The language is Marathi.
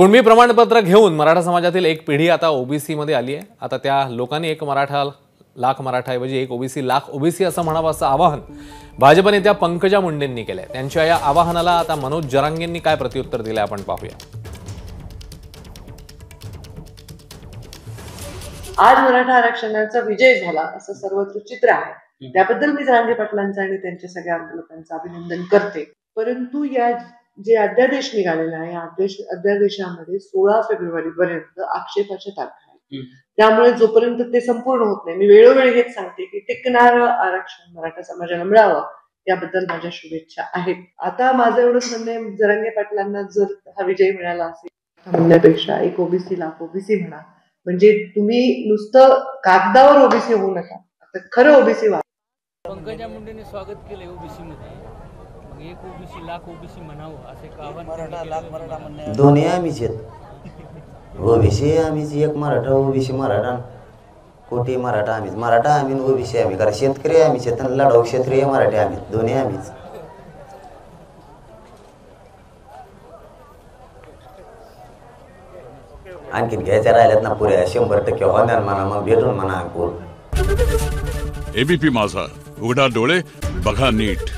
कुणबी प्रमाणपत्र घेऊन मराठा समाजातील एक पिढी आता ओबीसी मध्ये आली आहे। आता त्या लोकांनी एक मराठा लाख मराठाऐवजी एक ओबीसी लाख ओबीसी असं म्हणावं असं आवाहन भाजप नेत्या पंकजा मुंडेंनी केलंय। त्यांच्या या आवाहनाला आता मनोज जरांगेंनी काय प्रत्युत्तर दिलंय आपण पाहूया। आज मराठा आरक्षणाचा विजय झाला असं सर्वत्र चित्र आहे। त्याबद्दल मी जरांगे पाटलांचं आणि त्यांच्या सगळ्या आंदोलकांचं अभिनंदन करते। परंतु या जे अध्यादेश निघालेला आहे, अध्यादेशामध्ये 16 फेब्रुवारी पर्यंत आक्षेपाच्या तारखा आहेत। त्यामुळे जोपर्यंत ते संपूर्ण होत नाही, मी वेळोवेळी हेच सांगते की टिकणारं आरक्षण मराठा समाजाला मिळावं याबद्दल माझ्या शुभेच्छा आहेत। आता माझं एवढंच म्हणणं आहे, जरांगे पाटलांना जर हा विजय मिळाला असेल म्हणण्यापेक्षा एक ओबीसी लाख ओबीसी म्हणा, म्हणजे तुम्ही नुसतं कागदावर ओबीसी होऊ नका, तर खरं ओबीसी व्हा। पंकजा मुंडेंनी स्वागत केले ओबीसी मध्ये, मग एक ओबीसी लाख ओबीसी म्हणावं असे आव्हान मराठा लाख मराठा म्हणणे दोन्ही आम्हीच आहेत। ओबीसी आम्हीच, एक मराठा ओबीसी मराठा, कोटी मराठा आम्हीच, मराठा आम्ही ओबीसी आम्ही, कारण शेतकरी आम्ही, शेतन लढाऊ क्षेत्रीय मराठी आम्ही, दोन्ही आम्हीच। आणखीन घ्यायच्या राहिल्यात ना पुऱ्या 100% होणार म्हणा, मग भेटून म्हणा कोण। एबीपी माझा, उघडा डोळे बघा नीट।